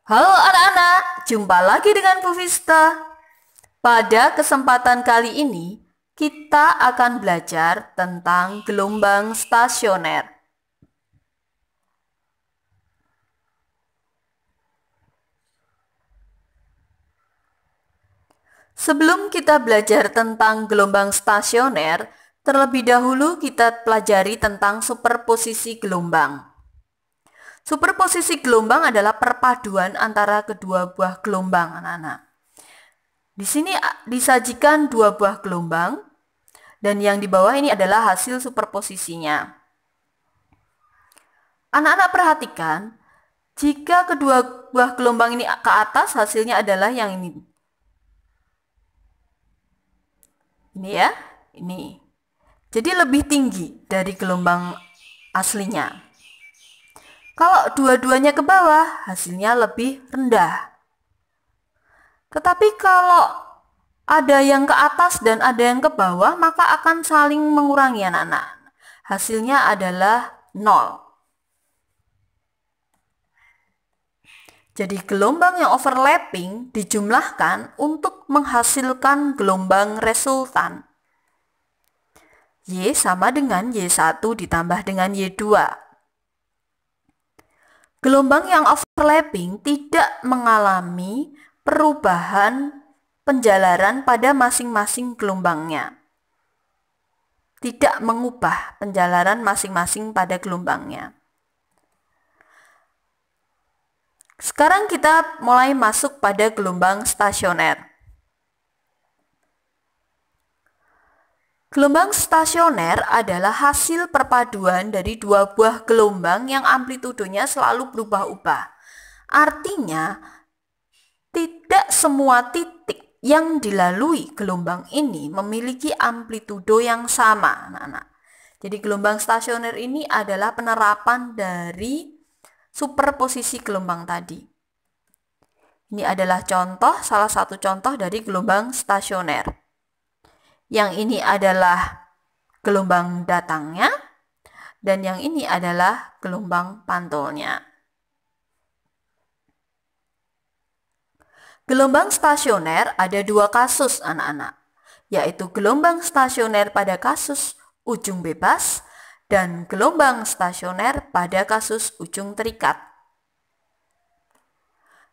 Halo anak-anak, jumpa lagi dengan Bu Vista. Pada kesempatan kali ini, kita akan belajar tentang gelombang stasioner. Sebelum kita belajar tentang gelombang stasioner, terlebih dahulu kita pelajari tentang superposisi gelombang. Superposisi gelombang adalah perpaduan antara kedua buah gelombang, anak-anak. Di sini disajikan dua buah gelombang, dan yang di bawah ini adalah hasil superposisinya. Anak-anak perhatikan, jika kedua buah gelombang ini ke atas, hasilnya adalah yang ini. Ini ya, ini. Jadi lebih tinggi dari gelombang aslinya. Kalau dua-duanya ke bawah, hasilnya lebih rendah. Tetapi kalau ada yang ke atas dan ada yang ke bawah, maka akan saling mengurangi anak-anak. Hasilnya adalah 0. Jadi gelombang yang overlapping dijumlahkan untuk menghasilkan gelombang resultan. Y sama dengan Y1 ditambah dengan Y2. Gelombang yang overlapping tidak mengalami perubahan penjalaran pada masing-masing gelombangnya. Tidak mengubah penjalaran masing-masing pada gelombangnya. Sekarang kita mulai masuk pada gelombang stasioner. Gelombang stasioner adalah hasil perpaduan dari dua buah gelombang yang amplitudonya selalu berubah-ubah. Artinya, tidak semua titik yang dilalui gelombang ini memiliki amplitudo yang sama, anak-anak. Jadi gelombang stasioner ini adalah penerapan dari superposisi gelombang tadi. Ini adalah contoh, salah satu contoh dari gelombang stasioner. Yang ini adalah gelombang datangnya, dan yang ini adalah gelombang pantulnya. Gelombang stasioner ada dua kasus, anak-anak, yaitu gelombang stasioner pada kasus ujung bebas dan gelombang stasioner pada kasus ujung terikat.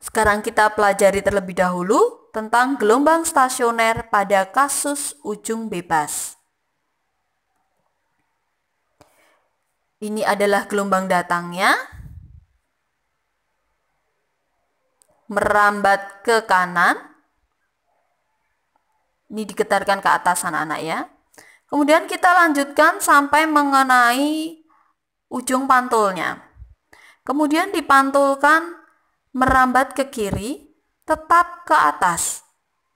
Sekarang kita pelajari terlebih dahulu tentang gelombang stasioner pada kasus ujung bebas. Ini adalah gelombang datangnya, merambat ke kanan. Ini digetarkan ke atas anak-anak ya. Kemudian kita lanjutkan sampai mengenai ujung pantulnya. Kemudian dipantulkan merambat ke kiri, tetap ke atas.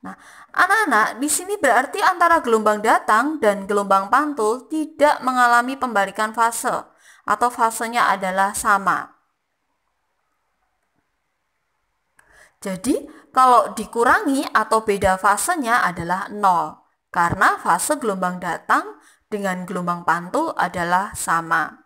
Nah, anak-anak, di sini berarti antara gelombang datang dan gelombang pantul tidak mengalami pembalikan fase atau fasenya adalah sama. Jadi, kalau dikurangi atau beda fasenya adalah 0. Karena fase gelombang datang dengan gelombang pantul adalah sama.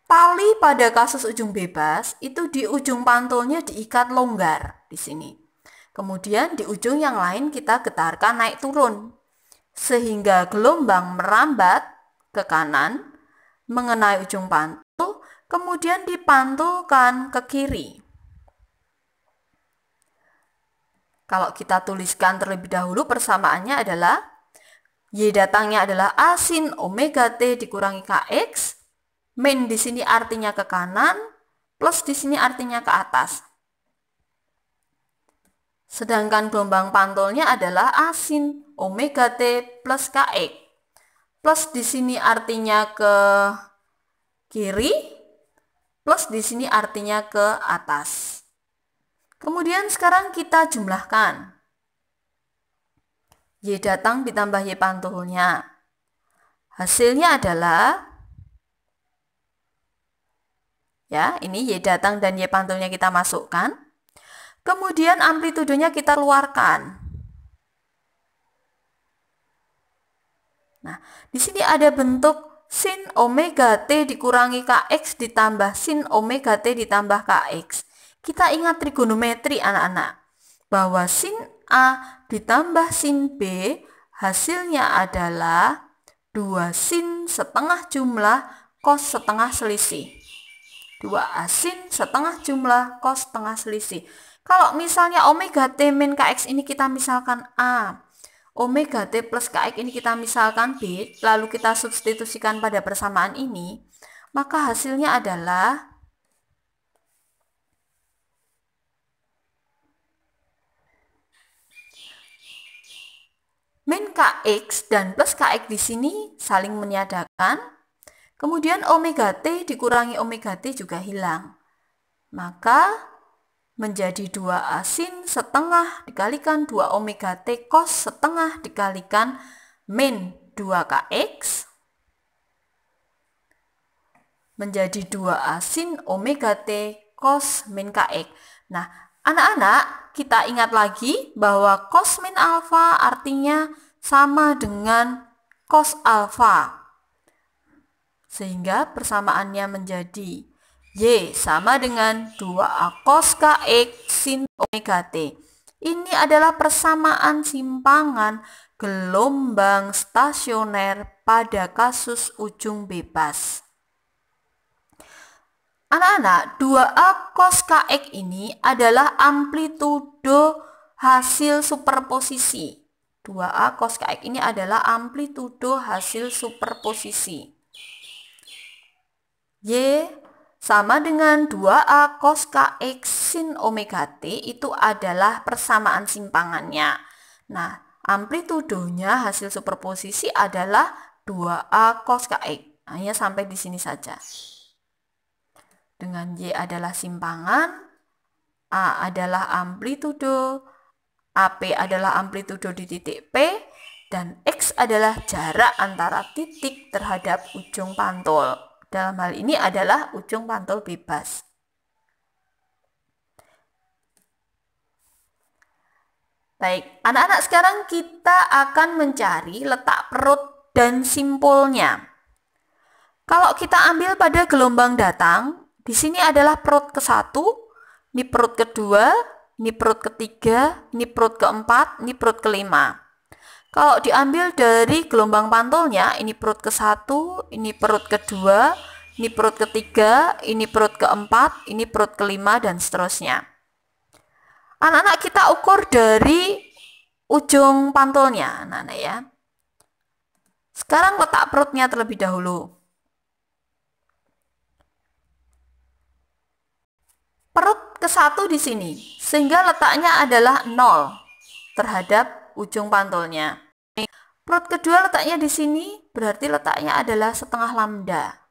Tali pada kasus ujung bebas itu di ujung pantulnya diikat longgar di sini. Kemudian di ujung yang lain kita getarkan naik turun. Sehingga gelombang merambat ke kanan mengenai ujung pantul, kemudian dipantulkan ke kiri. Kalau kita tuliskan terlebih dahulu persamaannya adalah Y datangnya adalah A sin omega T dikurangi Kx. Min di sini artinya ke kanan, plus di sini artinya ke atas. Sedangkan gelombang pantulnya adalah A sin omega T plus Kx. Plus di sini artinya ke kiri, plus di sini artinya ke atas. Kemudian sekarang kita jumlahkan. Y datang ditambah Y pantulnya. Hasilnya adalah, ya, ini Y datang dan Y pantulnya kita masukkan. Kemudian amplitudonya kita keluarkan. Nah, di sini ada bentuk sin omega T dikurangi Kx ditambah sin omega T ditambah Kx. Kita ingat trigonometri anak-anak, bahwa sin A ditambah sin B hasilnya adalah 2 sin setengah jumlah cos setengah selisih. 2A sin setengah jumlah cos setengah selisih. Kalau misalnya omega T min Kx ini kita misalkan A, omega T plus Kx ini kita misalkan B, lalu kita substitusikan pada persamaan ini, maka hasilnya adalah min Kx dan plus Kx di sini saling meniadakan. Kemudian omega T dikurangi omega T juga hilang. Maka menjadi 2A sin setengah dikalikan 2 omega T cos setengah dikalikan min 2Kx menjadi 2A sin omega T cos min Kx. Nah, anak-anak, kita ingat lagi bahwa cos min alfa artinya sama dengan cos alfa. Sehingga persamaannya menjadi Y sama dengan 2A cos Kx sin omega T. Ini adalah persamaan simpangan gelombang stasioner pada kasus ujung bebas. Anak-anak, 2A cos Kx ini adalah amplitudo hasil superposisi. 2A cos Kx ini adalah amplitudo hasil superposisi. Y sama dengan 2A cos Kx sin omega T itu adalah persamaan simpangannya. Nah, amplitudonya hasil superposisi adalah 2A cos Kx. Hanya sampai di sini saja. Dengan Y adalah simpangan, A adalah amplitudo, AP adalah amplitudo di titik P, dan X adalah jarak antara titik terhadap ujung pantul. Dalam hal ini adalah ujung pantul bebas. Baik, anak-anak, sekarang kita akan mencari letak perut dan simpulnya. Kalau kita ambil pada gelombang datang, di sini adalah perut ke-1, ini perut kedua, ini perut ketiga, ini perut keempat, ini perut kelima. Kalau diambil dari gelombang pantulnya, ini perut ke-1, ini perut kedua, ini perut ketiga, ini perut keempat, ini perut kelima, dan seterusnya. Anak-anak, kita ukur dari ujung pantulnya, anak-anak ya. Sekarang letak perutnya terlebih dahulu. Perut ke-1 di sini, sehingga letaknya adalah 0 terhadap ujung pantulnya. Perut kedua letaknya di sini, berarti letaknya adalah setengah lambda.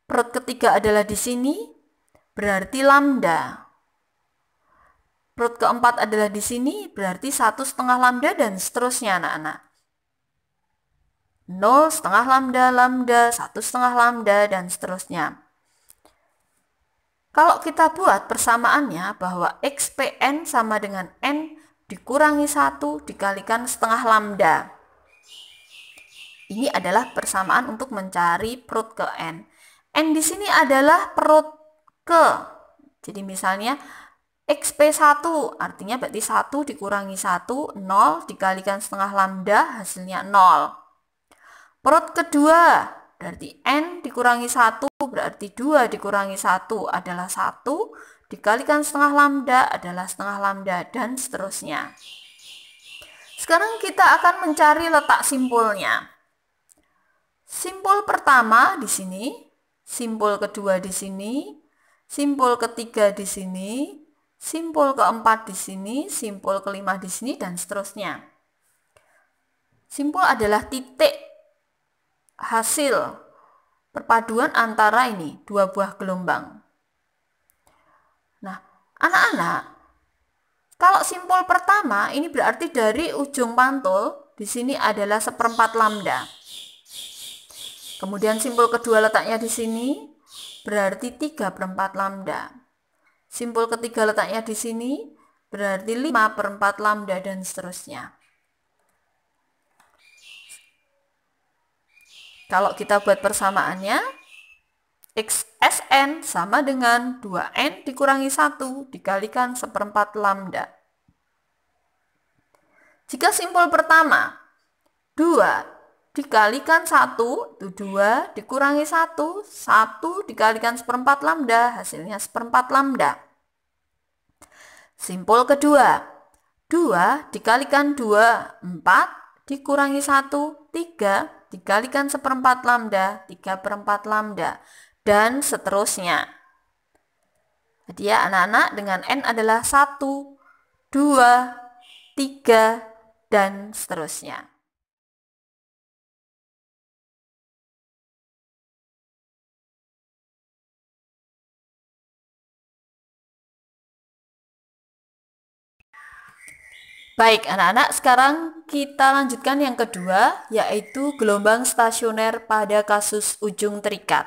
Perut ketiga adalah di sini, berarti lambda. Perut keempat adalah di sini, berarti 1,5 lambda, dan seterusnya anak-anak. 0, setengah lambda, lambda, 1,5 lambda, dan seterusnya. Kalau kita buat persamaannya bahwa XPN sama dengan N dikurangi 1 dikalikan setengah lambda. Ini adalah persamaan untuk mencari perut ke N. N di sini adalah perut ke. Jadi misalnya XP1 artinya berarti 1 dikurangi 1, 0 dikalikan setengah lambda hasilnya 0. Perut kedua berarti N dikurangi 1 berarti 2 dikurangi 1 adalah 1. Dikalikan setengah lambda adalah setengah lambda, dan seterusnya. Sekarang kita akan mencari letak simpulnya. Simpul pertama di sini, simpul kedua di sini, simpul ketiga di sini, simpul keempat di sini, simpul kelima di sini, dan seterusnya. Simpul adalah titik hasil perpaduan antara ini, dua buah gelombang. Nah, anak-anak, kalau simpul pertama ini berarti dari ujung pantul di sini adalah 1/4 lambda. Kemudian simpul kedua letaknya di sini berarti 3/4 lambda. Simpul ketiga letaknya di sini berarti 5/4 lambda, dan seterusnya. Kalau kita buat persamaannya, Sn sama dengan 2n dikurangi 1 dikalikan 1/4 lambda. Jika simpul pertama, 2 dikalikan 1, itu 2 dikurangi 1, 1 dikalikan 1/4 lambda, hasilnya 1/4 lambda. Simpul kedua, 2 dikalikan 2, 4 dikurangi 1, 3 dikalikan 1/4 lambda, 3/4 lambda, dan seterusnya. Jadi ya anak-anak, dengan n adalah 1, 2, 3, dan seterusnya. Baik anak-anak, sekarang kita lanjutkan yang kedua, yaitu gelombang stasioner pada kasus ujung terikat.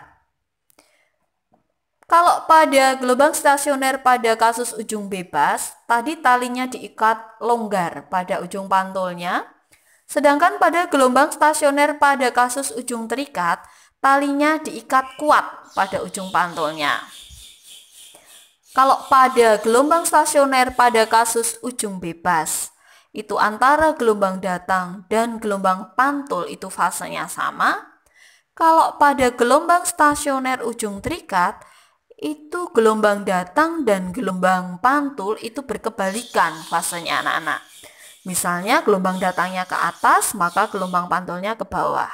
Kalau pada gelombang stasioner pada kasus ujung bebas, tadi talinya diikat longgar pada ujung pantulnya, sedangkan pada gelombang stasioner pada kasus ujung terikat, talinya diikat kuat pada ujung pantulnya. Kalau pada gelombang stasioner pada kasus ujung bebas, itu antara gelombang datang dan gelombang pantul itu fasenya sama. Kalau pada gelombang stasioner ujung terikat, itu gelombang datang dan gelombang pantul itu berkebalikan fasenya anak-anak. Misalnya gelombang datangnya ke atas, maka gelombang pantulnya ke bawah.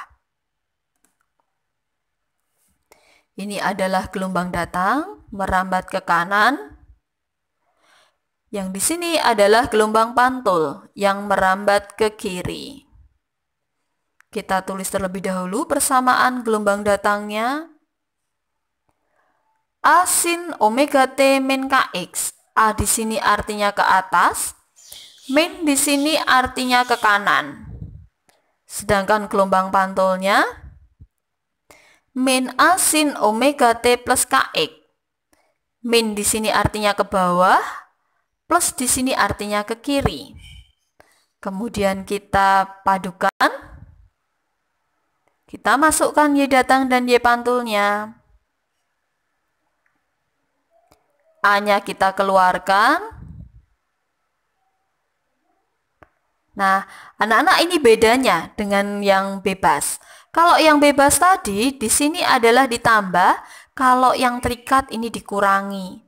Ini adalah gelombang datang merambat ke kanan. Yang di sini adalah gelombang pantul yang merambat ke kiri. Kita tulis terlebih dahulu persamaan gelombang datangnya. A sin omega T min Kx. A di sini artinya ke atas, min di sini artinya ke kanan. Sedangkan gelombang pantulnya min A sin omega T plus Kx. Min di sini artinya ke bawah, plus di sini artinya ke kiri. Kemudian kita padukan, kita masukkan Y datang dan Y pantulnya. A-nya kita keluarkan. Nah, anak-anak, ini bedanya dengan yang bebas. Kalau yang bebas tadi, di sini adalah ditambah, kalau yang terikat ini dikurangi.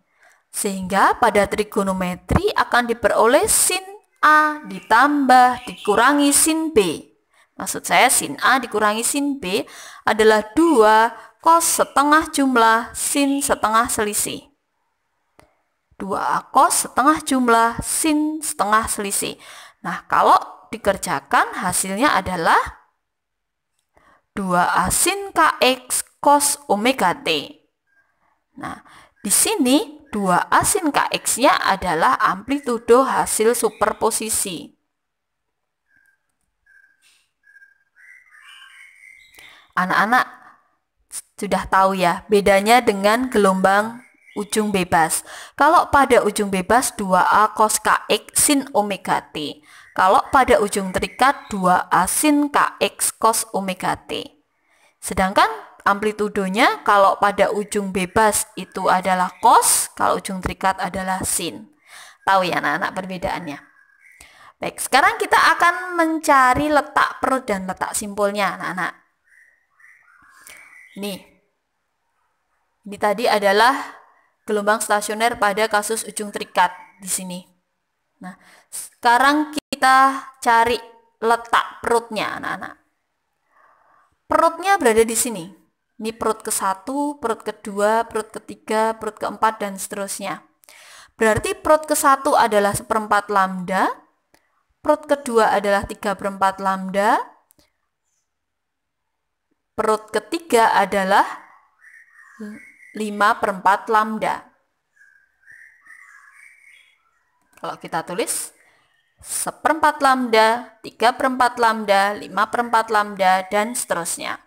Sehingga pada trigonometri akan diperoleh sin A ditambah dikurangi sin B. Maksud saya sin A dikurangi sin B adalah 2 cos setengah jumlah sin setengah selisih. 2A cos setengah jumlah sin setengah selisih. Nah, kalau dikerjakan hasilnya adalah 2A sin Kx cos omega T. Nah, di sini 2A sin Kx-nya adalah amplitudo hasil superposisi. Anak-anak sudah tahu ya bedanya dengan gelombang ujung bebas. Kalau pada ujung bebas 2A cos Kx sin omega T. Kalau pada ujung terikat 2A sin Kx cos omega T. Sedangkan amplitudonya kalau pada ujung bebas itu adalah cos, kalau ujung terikat adalah sin. Tahu ya anak-anak perbedaannya? Baik, sekarang kita akan mencari letak perut dan letak simpulnya anak-anak. Ini tadi adalah gelombang stasioner pada kasus ujung terikat di sini. Nah, sekarang kita cari letak perutnya anak-anak. Perutnya berada di sini. Ini perut ke-1, perut kedua, perut ketiga, perut keempat, dan seterusnya. Berarti perut ke-1 adalah 1/4 lambda, perut kedua adalah 3/4 lambda, perut ketiga adalah 5/4 lambda. Kalau kita tulis 1/4 lambda, 3/4 lambda, 5/4 lambda, dan seterusnya.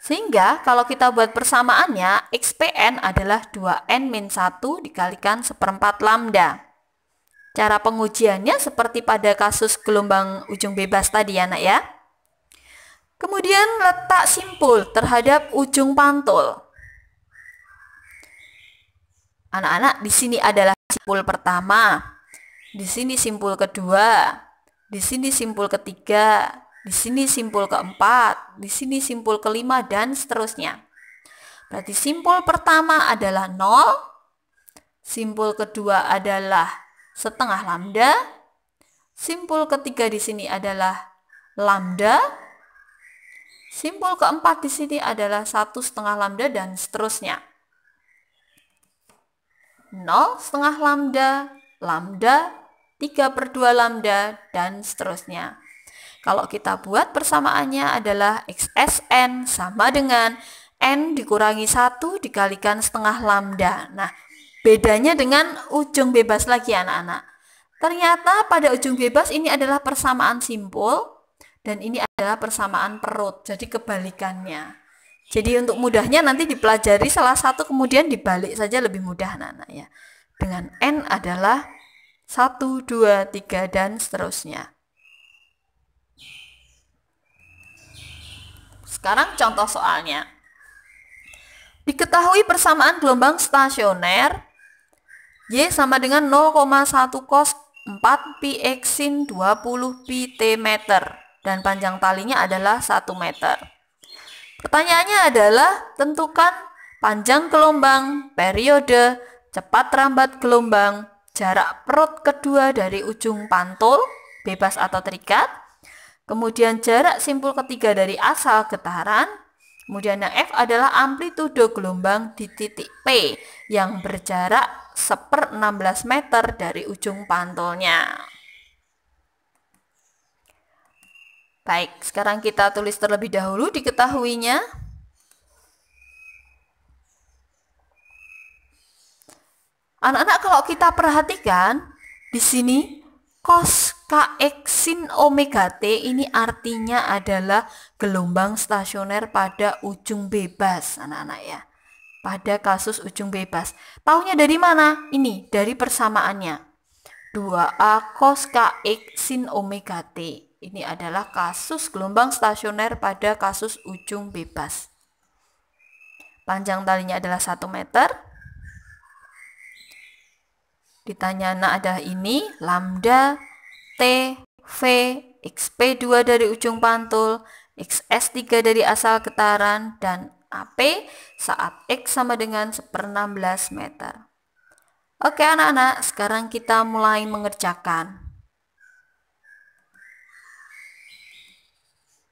Sehingga kalau kita buat persamaannya, XPN adalah 2N-1 dikalikan 1/4 lambda. Cara pengujiannya seperti pada kasus gelombang ujung bebas tadi ya, Nak ya. Kemudian letak simpul terhadap ujung pantul. Anak-anak, di sini adalah simpul pertama, di sini simpul kedua, di sini simpul ketiga, di sini simpul keempat, di sini simpul kelima, dan seterusnya. Berarti simpul pertama adalah 0, simpul kedua adalah setengah lambda, simpul ketiga di sini adalah lambda, simpul keempat di sini adalah 1/2 lambda, dan seterusnya. 0 setengah lambda, lambda, 3/2 lambda, dan seterusnya. Kalau kita buat persamaannya adalah XSN sama dengan N dikurangi 1 dikalikan setengah lambda. Nah, bedanya dengan ujung bebas lagi anak-anak. Ternyata pada ujung bebas ini adalah persamaan simpul dan ini adalah persamaan perut. Jadi kebalikannya. Jadi untuk mudahnya nanti dipelajari salah satu kemudian dibalik saja lebih mudah anak-anak ya. Dengan N adalah 1, 2, 3 dan seterusnya. Sekarang contoh soalnya. Diketahui persamaan gelombang stasioner Y sama dengan 0,1 cos 4 pi x sin 20 pi t meter dan panjang talinya adalah 1 meter. Pertanyaannya adalah tentukan panjang gelombang, periode, cepat rambat gelombang, jarak perut kedua dari ujung pantul, bebas atau terikat, kemudian jarak simpul ketiga dari asal getaran, kemudian yang F adalah amplitudo gelombang di titik P yang berjarak 1/16 meter dari ujung pantulnya. Baik, sekarang kita tulis terlebih dahulu diketahuinya. Anak-anak, kalau kita perhatikan di sini cos kx sin omega t ini artinya adalah gelombang stasioner pada ujung bebas, anak-anak ya. Pada kasus ujung bebas. Taunya dari mana? Ini dari persamaannya. 2a cos kx sin omega t. Ini adalah kasus gelombang stasioner pada kasus ujung bebas. Panjang talinya adalah 1 meter. Ditanya adalah ini, lambda, T, V, XP2 dari ujung pantul, XS3 dari asal getaran, dan AP saat X sama dengan 1/16 meter. Oke anak-anak, sekarang kita mulai mengerjakan.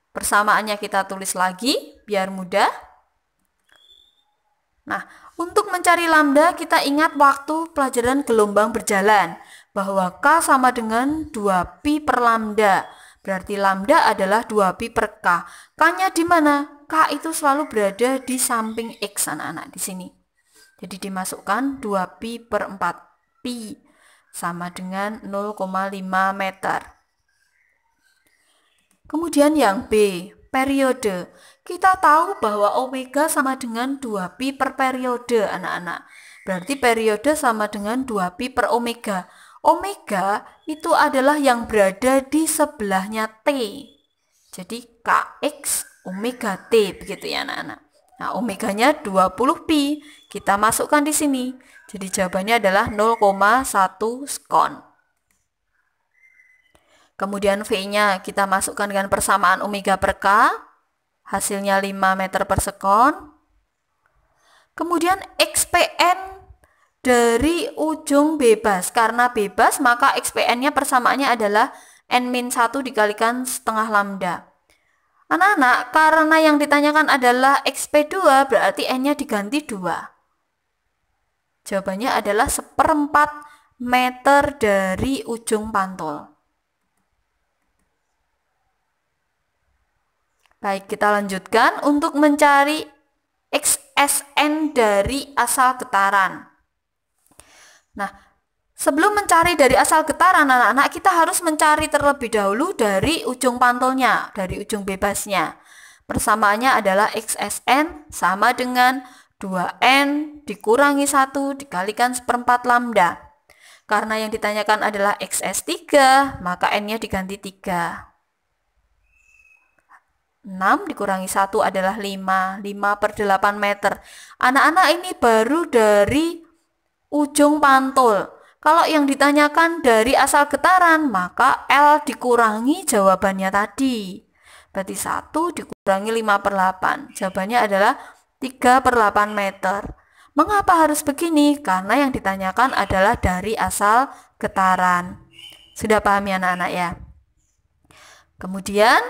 Persamaannya kita tulis lagi biar mudah. Nah, untuk mencari lambda kita ingat waktu pelajaran gelombang berjalan bahwa K sama dengan 2pi per lambda. Berarti lambda adalah 2pi per K. K-nya di mana? K itu selalu berada di samping X anak-anak di sini. Jadi dimasukkan 2pi per 4. Pi sama dengan 0,5 meter. Kemudian yang B, periode. Kita tahu bahwa omega sama dengan 2pi per periode, anak-anak. Berarti periode sama dengan 2pi per omega. Omega itu adalah yang berada di sebelahnya T. Jadi Kx omega T, begitu ya anak-anak. Nah, omeganya 20pi. Kita masukkan di sini. Jadi jawabannya adalah 0,1 skon. Kemudian V-nya kita masukkan dengan persamaan omega per K, hasilnya 5 meter per sekon. Kemudian XPN dari ujung bebas, karena bebas maka XPN-nya persamaannya adalah N-1 dikalikan setengah lambda. Anak-anak, karena yang ditanyakan adalah XP2 berarti N-nya diganti 2. Jawabannya adalah 1/4 meter dari ujung pantul. Baik, kita lanjutkan untuk mencari XSN dari asal getaran. Nah, sebelum mencari dari asal getaran anak-anak, kita harus mencari terlebih dahulu dari ujung pantulnya, dari ujung bebasnya. Persamaannya adalah XSN sama dengan 2N dikurangi 1 dikalikan 1/4 lambda. Karena yang ditanyakan adalah XS3, maka N-nya diganti 3. 6 dikurangi 1 adalah 5. 5 per 8 meter. Anak-anak, ini baru dari ujung pantul. Kalau yang ditanyakan dari asal getaran, maka L dikurangi jawabannya tadi. Berarti 1 dikurangi 5 per 8. Jawabannya adalah 3 per 8 meter. Mengapa harus begini? Karena yang ditanyakan adalah dari asal getaran. Sudah paham ya anak-anak ya? Kemudian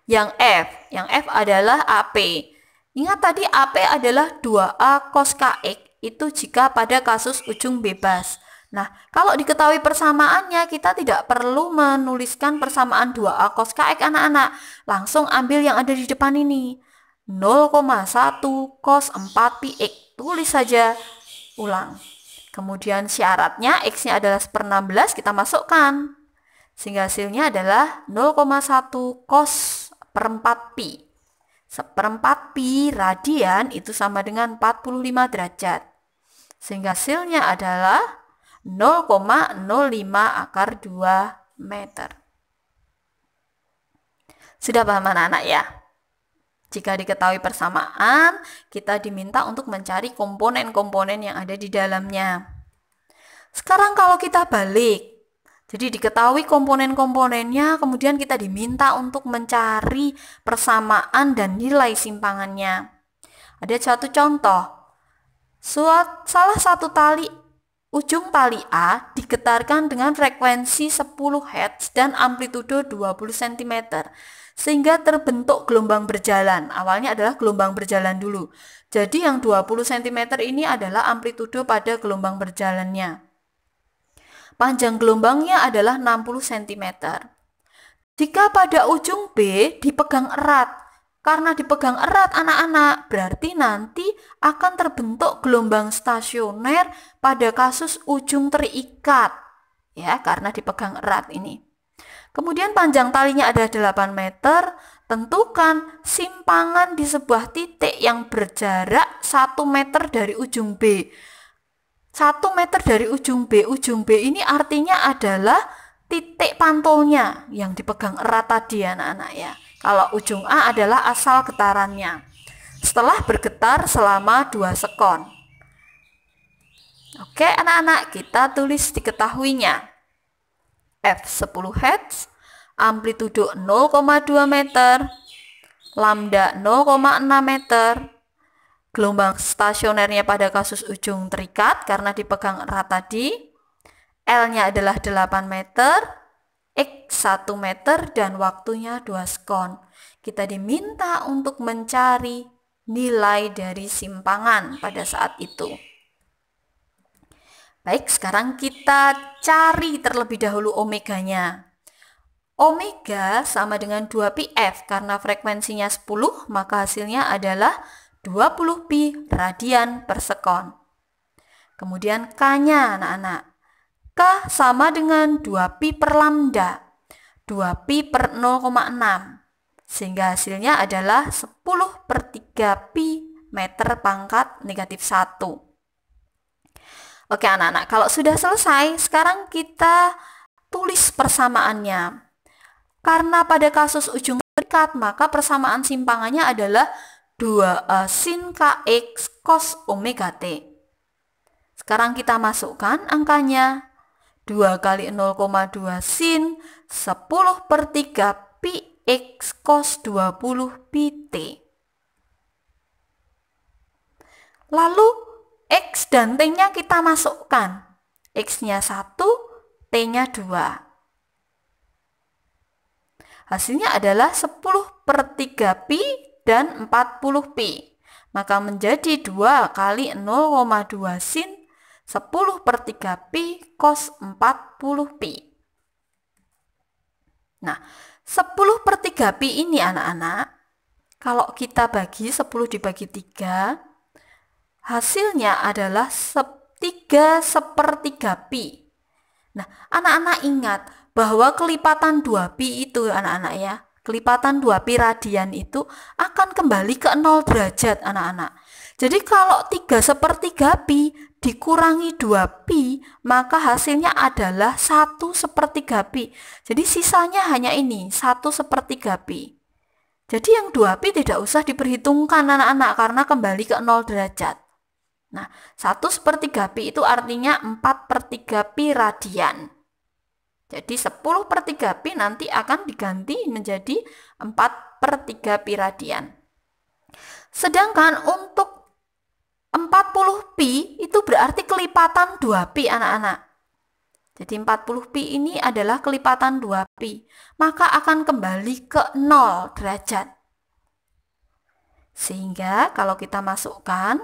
yang F adalah AP. Ingat tadi AP adalah 2A cos KX, itu jika pada kasus ujung bebas. Nah, kalau diketahui persamaannya, kita tidak perlu menuliskan persamaan 2A cos KX anak-anak. Langsung ambil yang ada di depan ini. 0,1 cos 4πx. Tulis saja, ulang. Kemudian syaratnya X-nya adalah 1/16, kita masukkan. Sehingga hasilnya adalah 0,1 cos per 4pi. 1/4pi radian itu sama dengan 45 derajat. Sehingga hasilnya adalah 0,05 akar 2 meter. Sudah paham anak-anak ya? Jika diketahui persamaan, kita diminta untuk mencari komponen-komponen yang ada di dalamnya. Sekarang kalau kita balik, jadi diketahui komponen-komponennya, kemudian kita diminta untuk mencari persamaan dan nilai simpangannya. Ada satu contoh. Salah satu ujung tali A digetarkan dengan frekuensi 10 Hz dan amplitudo 20 cm. Sehingga terbentuk gelombang berjalan. Awalnya adalah gelombang berjalan dulu. Jadi yang 20 cm ini adalah amplitudo pada gelombang berjalannya. Panjang gelombangnya adalah 60 cm. Jika pada ujung B dipegang erat, karena dipegang erat anak-anak, berarti nanti akan terbentuk gelombang stasioner pada kasus ujung terikat. Ya, karena dipegang erat ini. Kemudian panjang talinya ada 8 meter, tentukan simpangan di sebuah titik yang berjarak 1 meter dari ujung B. 1 meter dari ujung B ini artinya adalah titik pantulnya yang dipegang erat tadi anak-anak ya. Kalau ujung A adalah asal getarannya. Setelah bergetar selama 2 sekon. Oke anak-anak, kita tulis diketahuinya. F 10 Hz, amplitudo 0,2 meter, lambda 0,6 meter, gelombang stasionernya pada kasus ujung terikat karena dipegang erat tadi, L-nya adalah 8 meter, X 1 meter, dan waktunya 2 sekon. Kita diminta untuk mencari nilai dari simpangan pada saat itu. Baik, sekarang kita cari terlebih dahulu omeganya. Omega sama dengan 2πf, karena frekuensinya 10, maka hasilnya adalah 20pi radian per sekon. Kemudian K-nya anak-anak. K sama dengan 2pi per lambda, 2pi per 0,6. Sehingga hasilnya adalah 10/3pi meter pangkat negatif 1. Oke anak-anak, kalau sudah selesai, sekarang kita tulis persamaannya. Karena pada kasus ujung terikat, maka persamaan simpangannya adalah 2A sin KX cos omega T. Sekarang kita masukkan angkanya. 2 kali 0,2 sin 10/3 pi X cos 20 pi T. Lalu X dan T-nya kita masukkan. X-nya 1, T-nya 2. Hasilnya adalah 10/3pi dan 40pi. Maka menjadi 2 kali 0,2 sin 10/3pi cos 40pi. Nah, 10/3pi ini anak-anak, kalau kita bagi 10 dibagi 3, hasilnya adalah 3/3pi. Nah, anak-anak ingat bahwa kelipatan 2pi itu anak-anak ya, kelipatan 2pi radian itu akan kembali ke 0 derajat anak-anak. Jadi kalau 3/3pi dikurangi 2pi, maka hasilnya adalah 1/3pi. Jadi sisanya hanya ini, 1/3pi. Jadi yang 2pi tidak usah diperhitungkan anak-anak karena kembali ke 0 derajat. Nah, 1/3pi itu artinya 4/3pi radian. Jadi 10/3pi nanti akan diganti menjadi 4/3pi radian. Sedangkan untuk 40pi itu berarti kelipatan 2pi anak-anak. Jadi 40pi ini adalah kelipatan 2pi, maka akan kembali ke 0 derajat. Sehingga kalau kita masukkan,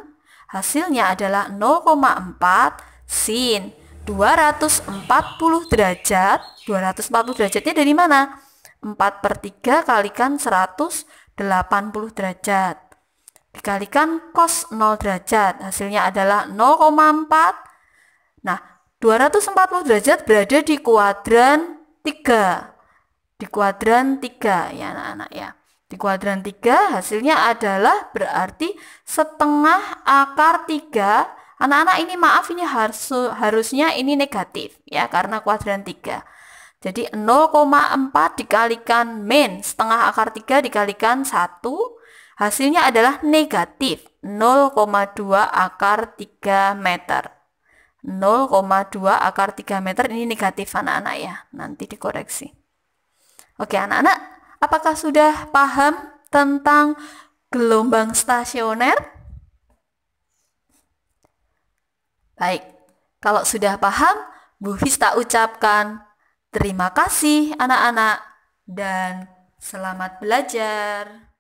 hasilnya adalah 0,4 sin 240 derajat. 240 derajatnya dari mana? 4/3 kalikan 180 derajat. Dikalikan cos 0 derajat, hasilnya adalah 0,4. Nah, 240 derajat berada di kuadran 3. Di kuadran 3 ya anak-anak ya. Di kuadran 3 hasilnya adalah berarti setengah akar 3. Anak-anak ini maaf, ini harusnya ini negatif ya karena kuadran 3. Jadi 0,4 dikalikan min setengah akar 3 dikalikan 1. Hasilnya adalah negatif 0,2 akar 3 meter. 0,2 akar 3 meter ini negatif anak-anak ya, nanti dikoreksi. Oke anak-anak, apakah sudah paham tentang gelombang stasioner? Baik, kalau sudah paham, Bu Vista ucapkan terima kasih anak-anak dan selamat belajar.